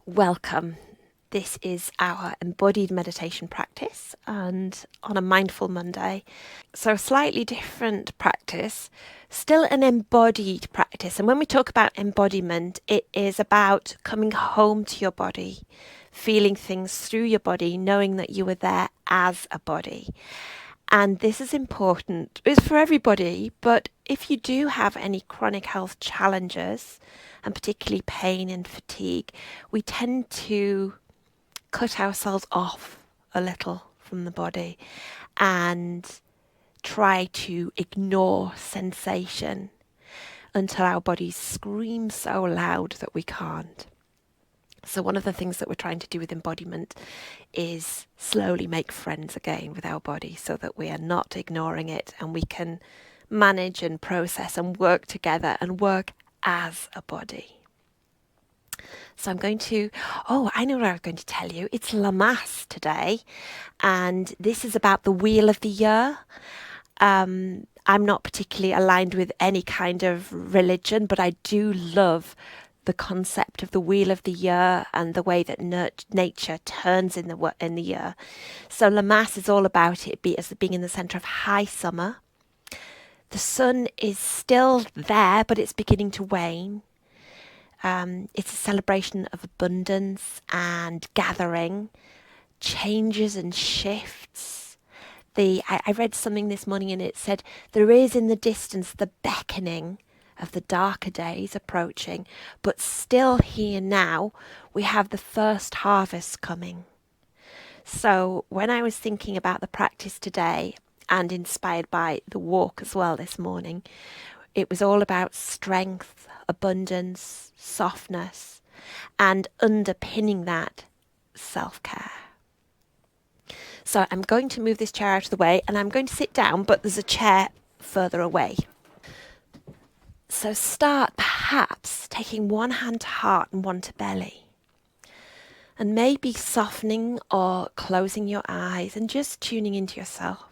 Welcome. This is our embodied meditation practice and on a mindful Monday. So a slightly different practice, still an embodied practice. And when we talk about embodiment, it is about coming home to your body, feeling things through your body, knowing that you were there as a body. And this is important. It's for everybody, but if you do have any chronic health challenges, and particularly pain and fatigue, we tend to cut ourselves off a little from the body and try to ignore sensation until our bodies scream so loud that we can't. So one of the things that we're trying to do with embodiment is slowly make friends again with our body so that we are not ignoring it and we can manage and process and work together and work as a body. So I know what I was going to tell you. It's Lamass today, and this is about the wheel of the year. I'm not particularly aligned with any kind of religion, but I do love the concept of the wheel of the year and the way that nature turns in the year. So Lamass is all about it being in the centre of high summer. The sun is still there, but it's beginning to wane. It's a celebration of abundance and gathering, changes and shifts. I read something this morning and it said, there is in the distance the beckoning of the darker days approaching, but still here now we have the first harvest coming. So when I was thinking about the practice today and inspired by the walk as well this morning, it was all about strength, abundance, softness, and underpinning that, self-care. So I'm going to move this chair out of the way and I'm going to sit down, but there's a chair further away. So start perhaps taking one hand to heart and one to belly. And maybe softening or closing your eyes and just tuning into yourself.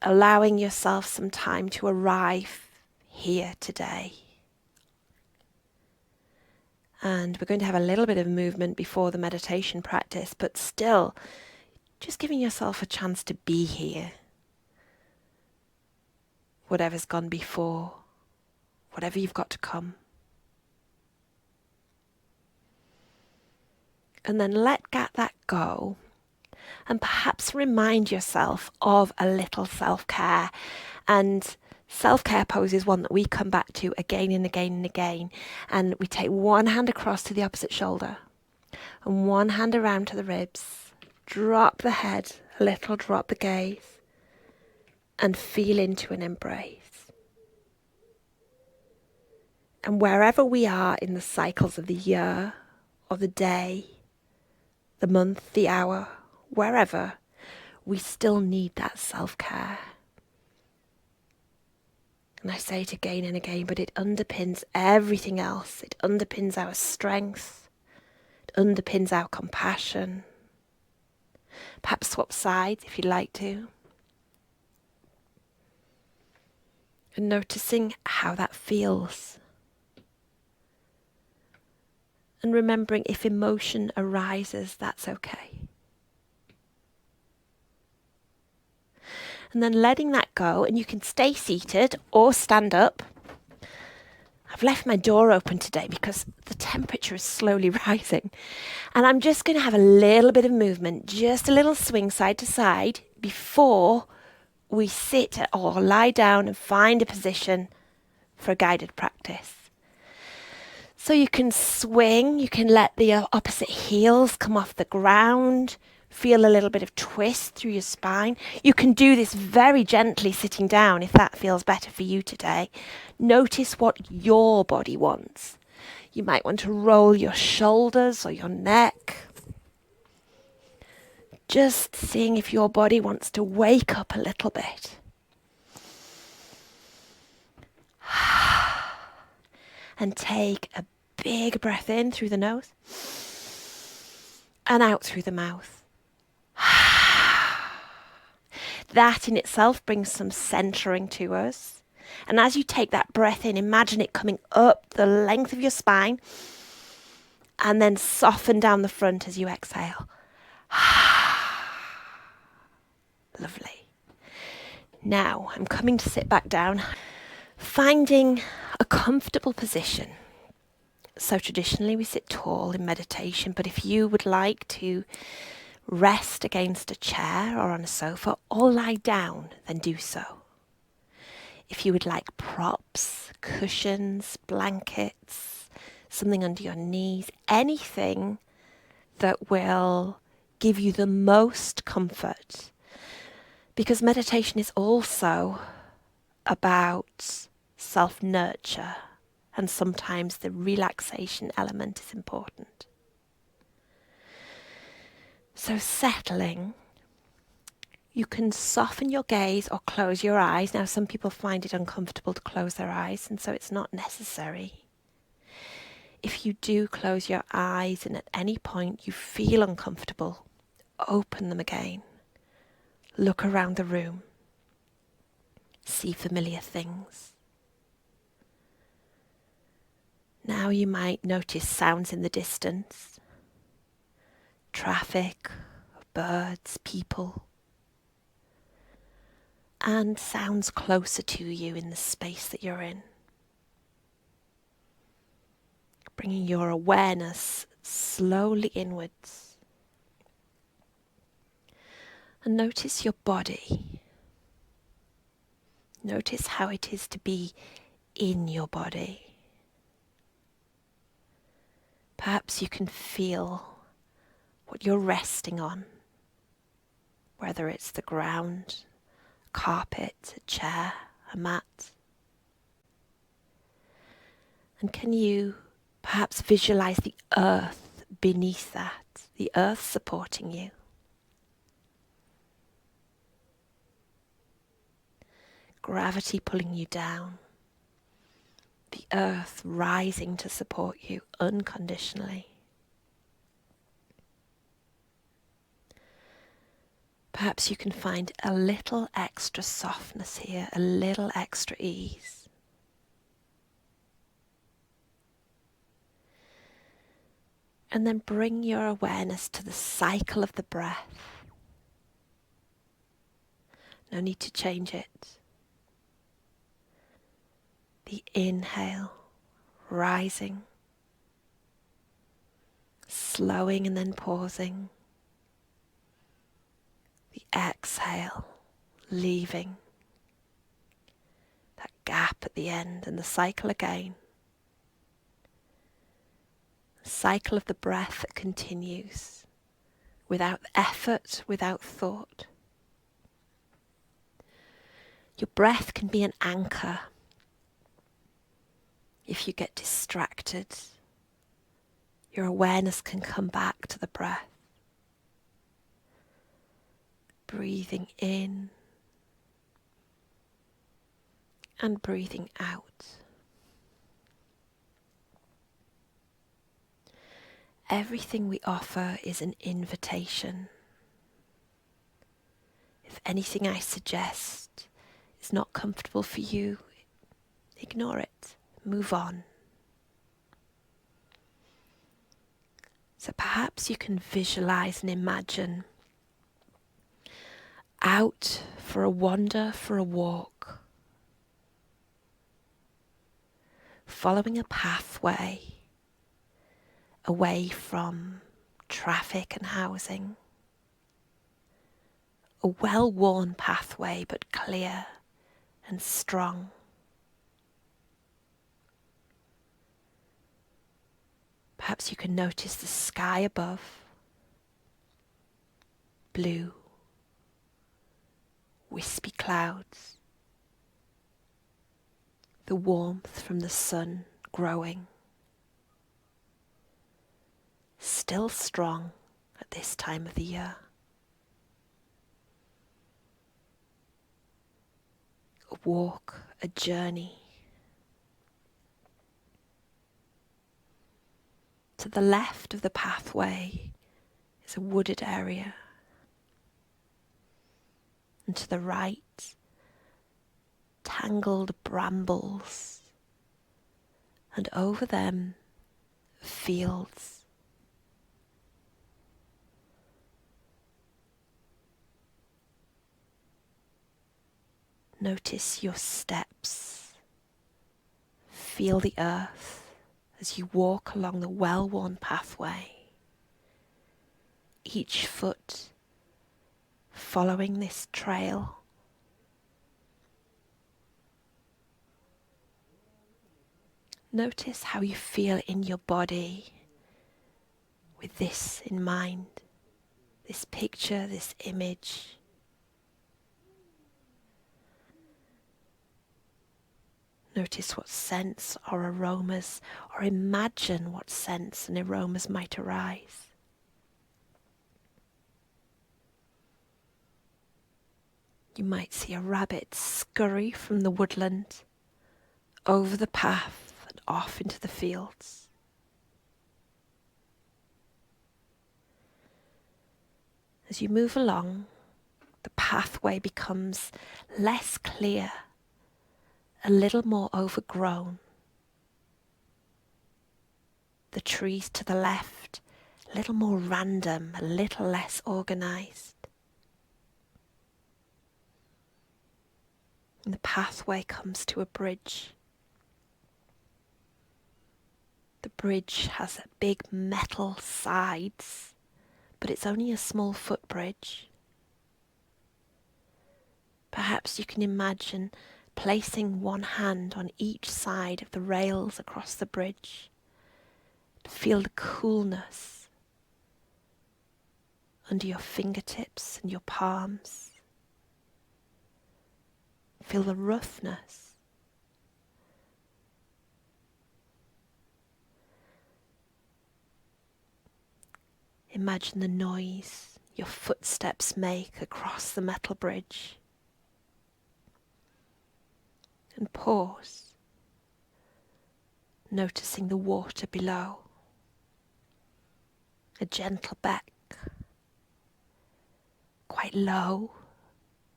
Allowing yourself some time to arrive here today. And we're going to have a little bit of movement before the meditation practice, but still just giving yourself a chance to be here. Whatever's gone before, whatever you've got to come. And then let that go. And perhaps remind yourself of a little self-care. And self-care pose is one that we come back to again and again and again. And we take one hand across to the opposite shoulder and one hand around to the ribs. Drop the head a little, drop the gaze and feel into an embrace. And wherever we are in the cycles of the year or the day, the month, the hour, wherever, we still need that self-care. And I say it again and again, but it underpins everything else. It underpins our strength. It underpins our compassion. Perhaps swap sides if you'd like to. And noticing how that feels. And remembering if emotion arises, that's okay. And then letting that go, and you can stay seated or stand up. I've left my door open today because the temperature is slowly rising. And I'm just going to have a little bit of movement, just a little swing side to side before we sit or lie down and find a position for a guided practice. So you can swing, you can let the opposite heels come off the ground. Feel a little bit of twist through your spine. You can do this very gently sitting down if that feels better for you today. Notice what your body wants. You might want to roll your shoulders or your neck. Just seeing if your body wants to wake up a little bit. And take a big breath in through the nose and out through the mouth. That in itself brings some centering to us. And as you take that breath in, imagine it coming up the length of your spine And then soften down the front as you exhale. Lovely. Now I'm coming to sit back down, finding a comfortable position. So traditionally we sit tall in meditation, but if you would like to rest against a chair or on a sofa or lie down, then do so. If you would like props, cushions, blankets, something under your knees, anything that will give you the most comfort. Because meditation is also about self-nurture, and sometimes the relaxation element is important. So settling, you can soften your gaze or close your eyes. Now some people find it uncomfortable to close their eyes, and so it's not necessary. If you do close your eyes and at any point you feel uncomfortable, open them again. Look around the room. See familiar things. Now you might notice sounds in the distance. Traffic, birds, people. And sounds closer to you in the space that you're in. Bringing your awareness slowly inwards. And notice your body. Notice how it is to be in your body. Perhaps you can feel what you're resting on, whether it's the ground, carpet, a chair, a mat. And can you perhaps visualize the earth beneath that, the earth supporting you? Gravity pulling you down, the earth rising to support you unconditionally. Perhaps you can find a little extra softness here, a little extra ease. And then bring your awareness to the cycle of the breath. No need to change it. The inhale, rising, slowing and then pausing. The exhale, leaving. That gap at the end, and the cycle again. The cycle of the breath that continues without effort, without thought. Your breath can be an anchor. If you get distracted, your awareness can come back to the breath. Breathing in and breathing out. Everything we offer is an invitation. If anything I suggest is not comfortable for you, ignore it. Move on. So perhaps you can visualize and imagine out for a wander, for a walk, following a pathway away from traffic and housing. A well-worn pathway, but clear and strong. Perhaps you can notice the sky above, blue, wispy clouds, the warmth from the sun growing, still strong at this time of the year. A walk, a journey. To the left of the pathway is a wooded area. And to the right, tangled brambles. And over them, fields Notice your steps. Feel the earth as you walk along the well-worn pathway. Each foot following this trail. Notice how you feel in your body with this in mind, this picture, this image. Notice what scents or aromas, or imagine what scents and aromas might arise. You might see a rabbit scurry from the woodland over the path and off into the fields. As you move along, the pathway becomes less clear, a little more overgrown. The trees to the left, a little more random, a little less organized. And the pathway comes to a bridge. The bridge has big metal sides, but it's only a small footbridge. Perhaps you can imagine placing one hand on each side of the rails across the bridge to feel the coolness under your fingertips and your palms. Feel the roughness. Imagine the noise your footsteps make across the metal bridge. And pause, noticing the water below. A gentle beck, quite low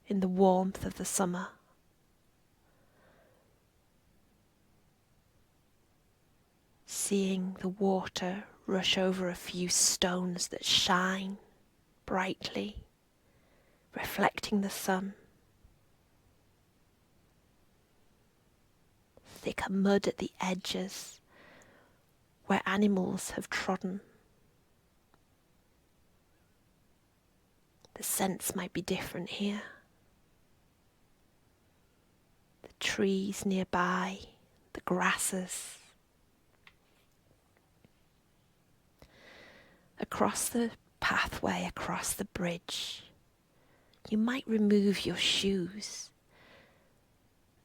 in the warmth of the summer. Seeing the water rush over a few stones that shine brightly, reflecting the sun. Thicker mud at the edges where animals have trodden. The scents might be different here. The trees nearby, the grasses. Across the pathway, across the bridge, you might remove your shoes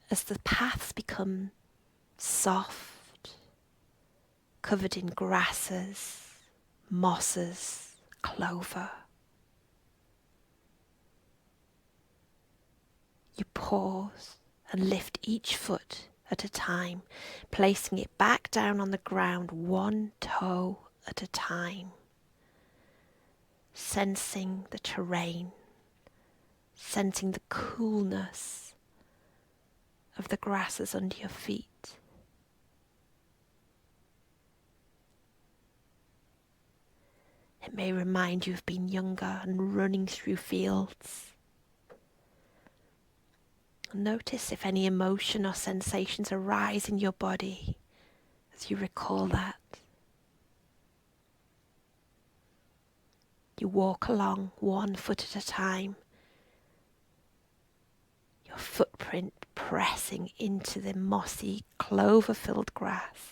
as the paths become soft, covered in grasses, mosses, clover. You pause and lift each foot at a time, placing it back down on the ground, one toe at a time. Sensing the terrain, sensing the coolness of the grasses under your feet. It may remind you of being younger and running through fields. Notice if any emotion or sensations arise in your body as you recall that. You walk along one foot at a time, your footprint pressing into the mossy, clover-filled grass.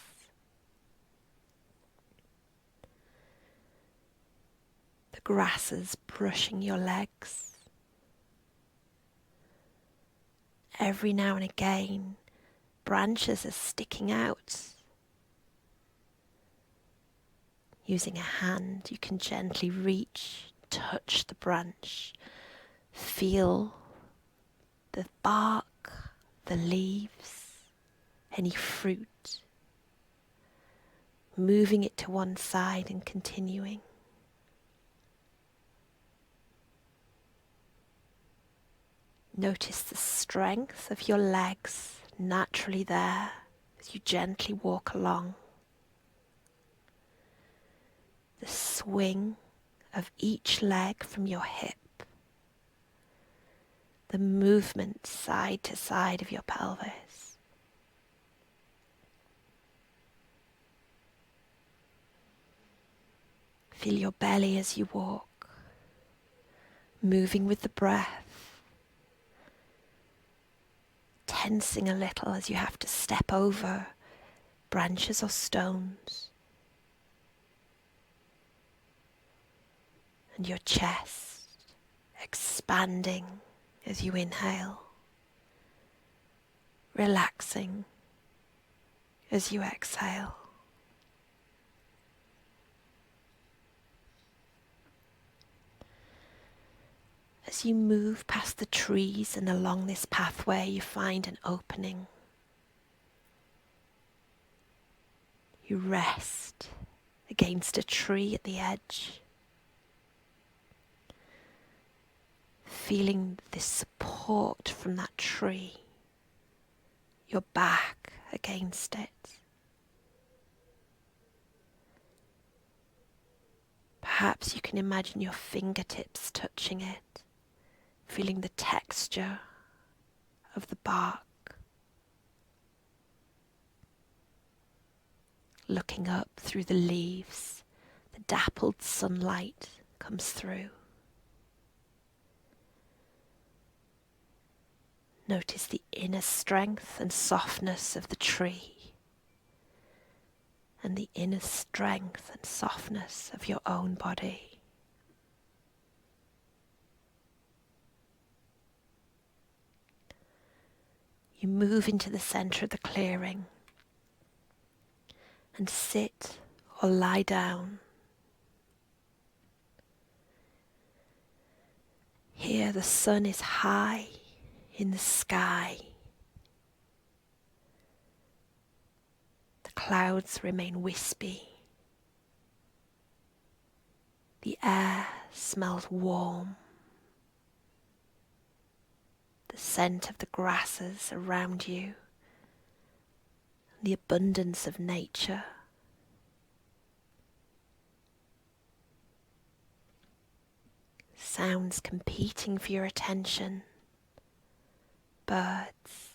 The grasses brushing your legs. Every now and again, branches are sticking out. Using a hand, you can gently reach, touch the branch, feel the bark, the leaves, any fruit, moving it to one side and continuing. Notice the strength of your legs naturally there as you gently walk along. The swing of each leg from your hip. the movement side to side of your pelvis. Feel your belly as you walk, moving with the breath, tensing a little as you have to step over branches or stones, and your chest expanding as you inhale, relaxing as you exhale. As you move past the trees and along this pathway, you find an opening. You rest against a tree at the edge, feeling the support from that tree, your back against it. Perhaps you can imagine your fingertips touching it, feeling the texture of the bark. Looking up through the leaves, the dappled sunlight comes through. Notice the inner strength and softness of the tree, and the inner strength and softness of your own body. You move into the center of the clearing and sit or lie down. Here the sun is high in the sky. The clouds remain wispy. The air smells warm. The scent of the grasses around you, the abundance of nature. Sounds competing for your attention. Birds,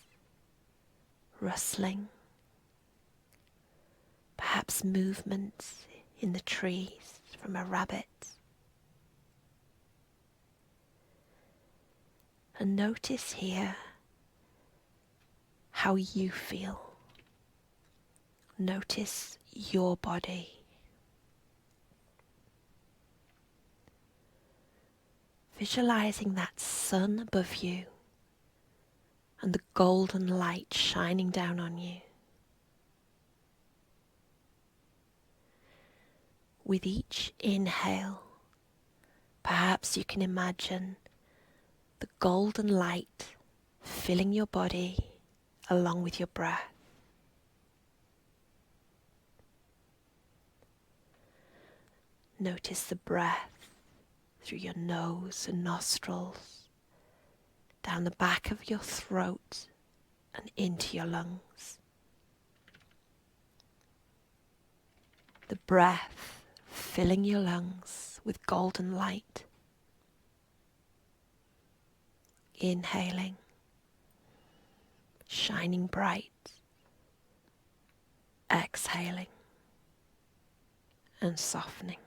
rustling, perhaps movements in the trees from a rabbit. And notice here how you feel. Notice your body. Visualizing that sun above you and the golden light shining down on you. With each inhale, perhaps you can imagine the golden light filling your body along with your breath. Notice the breath through your nose and nostrils, down the back of your throat and into your lungs. The breath filling your lungs with golden light. Inhaling, shining bright. Exhaling and softening.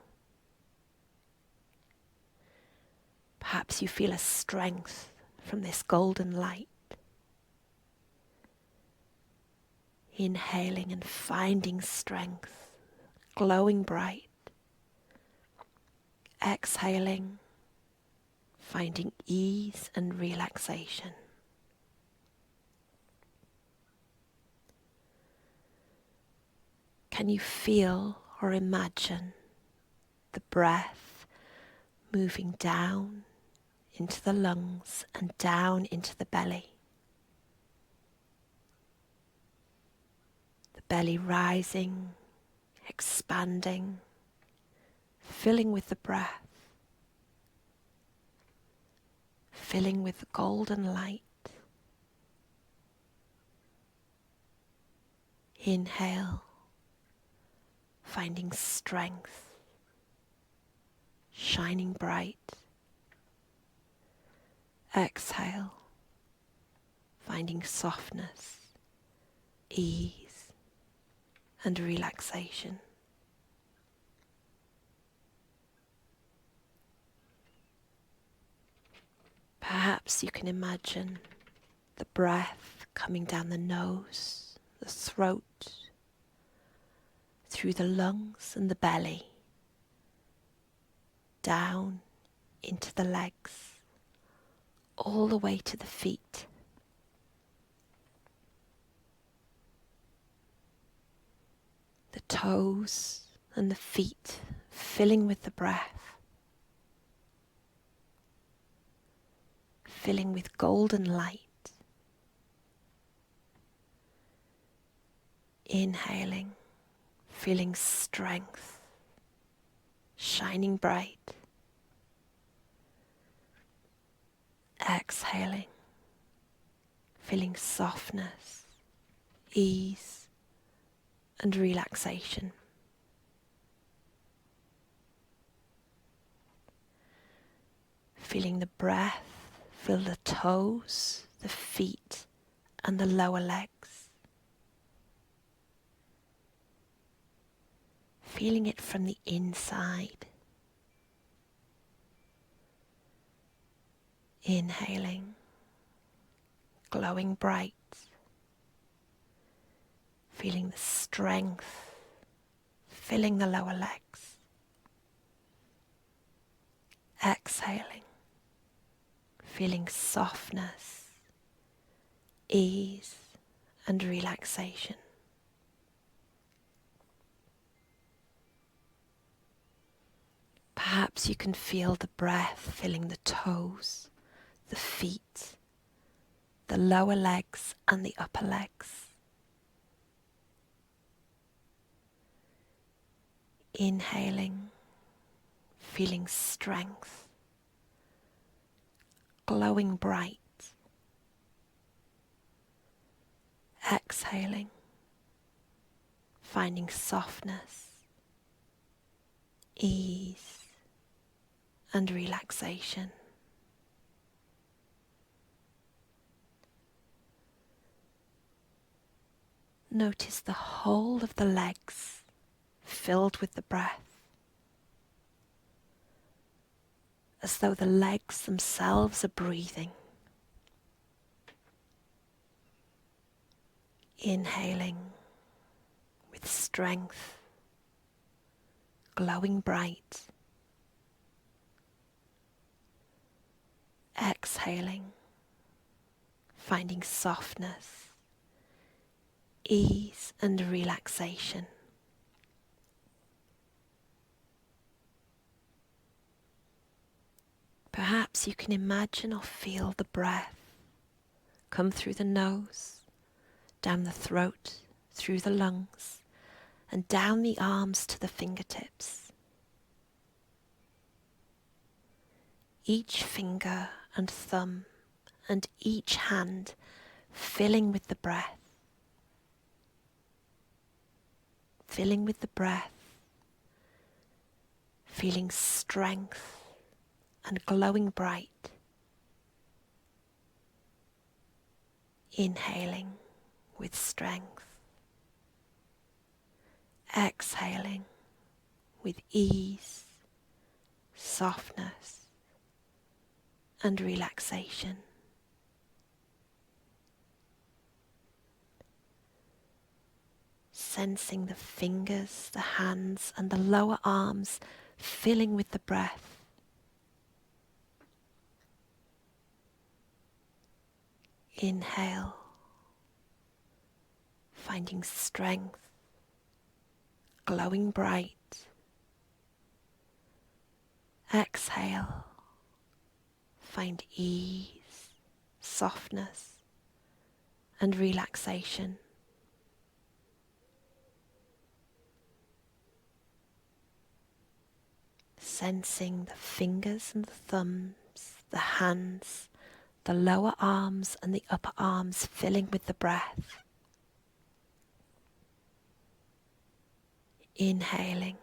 Perhaps you feel a strength from this golden light. Inhaling and finding strength, glowing bright. Exhaling, finding ease and relaxation. Can you feel or imagine the breath moving down into the lungs and down into the belly? The belly rising, expanding, filling with the breath, filling with the golden light. Inhale, finding strength, shining bright. Exhale, finding softness, ease, and relaxation. Perhaps you can imagine the breath coming down the nose, the throat, through the lungs and the belly, down into the legs, all the way to the feet. The toes and the feet filling with the breath, filling with golden light. Inhaling, feeling strength, shining bright. Exhaling, feeling softness, ease, and relaxation. Feeling the breath fill the toes, the feet, and the lower legs. Feeling it from the inside. Inhaling, glowing bright. Feeling the strength filling the lower legs. Exhaling, feeling softness, ease, and relaxation. Perhaps you can feel the breath filling the toes, the feet, the lower legs, and the upper legs. Inhaling, feeling strength, glowing bright. Exhaling, finding softness, ease, and relaxation. Notice the whole of the legs filled with the breath, as though the legs themselves are breathing. Inhaling with strength, glowing bright. Exhaling, finding softness, ease, and relaxation. Perhaps you can imagine or feel the breath come through the nose, down the throat, through the lungs, and down the arms to the fingertips. Each finger and thumb and each hand filling with the breath. Filling with the breath, feeling strength and glowing bright. Inhaling with strength. Exhaling with ease, softness, and relaxation. Sensing the fingers, the hands, and the lower arms filling with the breath. Inhale, finding strength, glowing bright. Exhale, find ease, softness, and relaxation. Sensing the fingers and the thumbs, the hands, the lower arms and the upper arms filling with the breath. Inhaling,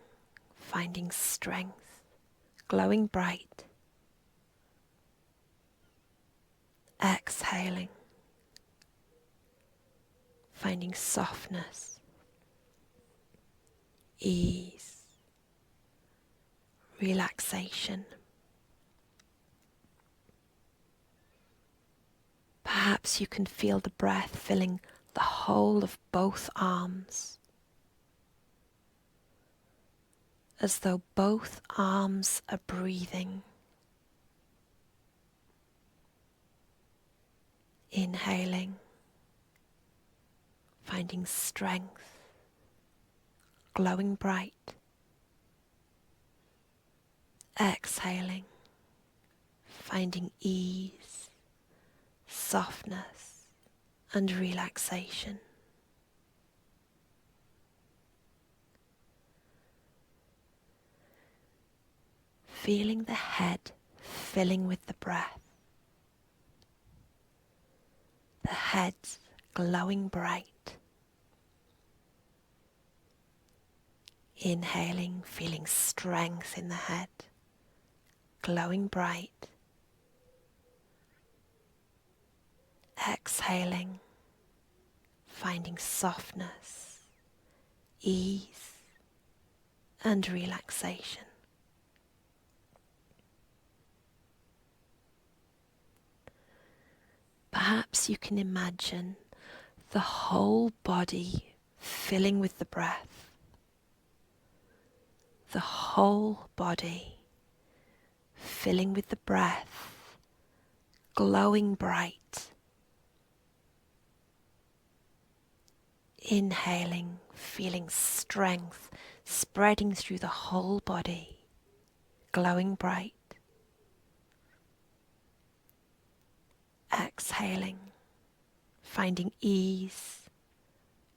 finding strength, glowing bright. Exhaling, finding softness, ease, relaxation. Perhaps you can feel the breath filling the whole of both arms, as though both arms are breathing. Inhaling, finding strength, glowing bright. Exhaling, finding ease, softness, and relaxation. Feeling the head filling with the breath. The head glowing bright. Inhaling, feeling strength in the head, glowing bright. Exhaling, finding softness, ease, and relaxation. Perhaps you can imagine the whole body filling with the breath. The whole body filling with the breath, glowing bright. Inhaling, feeling strength spreading through the whole body, glowing bright. Exhaling, finding ease,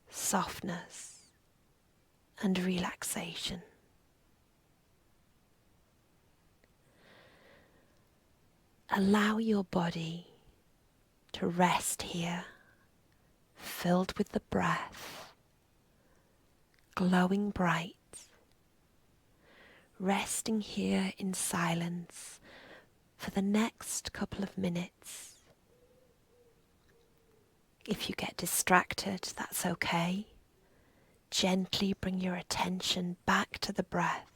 softness, and relaxation. Allow your body to rest here, filled with the breath, glowing bright, resting here in silence for the next couple of minutes. If you get distracted, that's okay. Gently bring your attention back to the breath.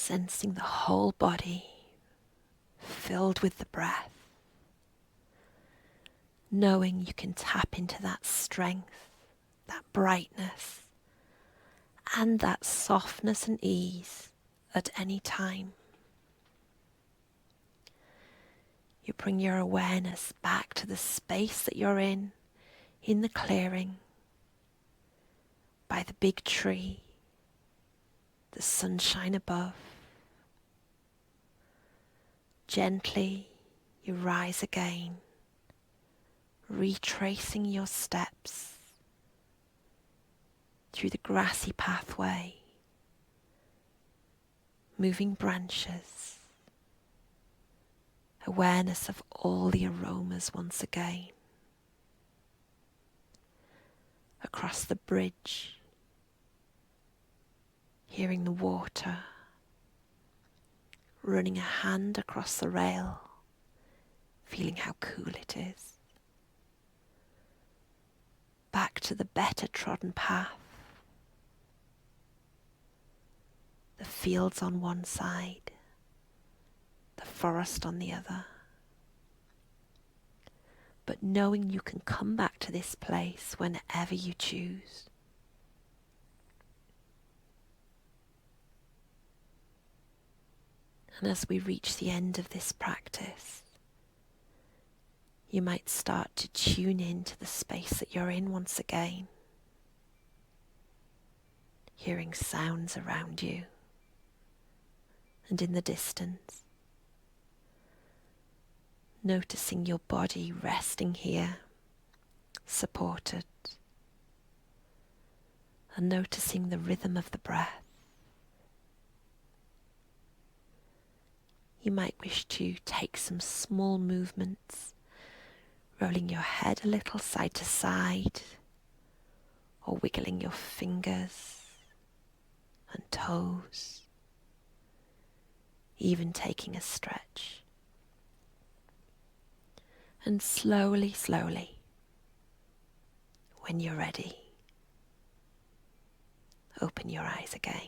Sensing the whole body filled with the breath, knowing you can tap into that strength, that brightness, and that softness and ease at any time. You bring your awareness back to the space that you're in the clearing, by the big tree, the sunshine above. Gently you rise again, retracing your steps through the grassy pathway, moving branches, awareness of all the aromas once again. Across the bridge, hearing the water, running a hand across the rail, feeling how cool it is. Back to the better trodden path, the fields on one side, the forest on the other. But knowing you can come back to this place whenever you choose. And as we reach the end of this practice, you might start to tune into the space that you're in once again, hearing sounds around you and in the distance. Noticing your body resting here, supported, and noticing the rhythm of the breath. You might wish to take some small movements, rolling your head a little side to side, or wiggling your fingers and toes, even taking a stretch. And slowly, slowly, when you're ready, open your eyes again.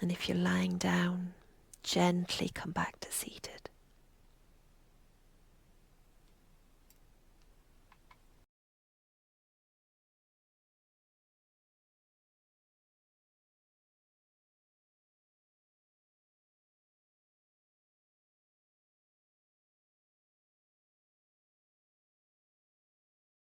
And if you're lying down, gently come back to seated.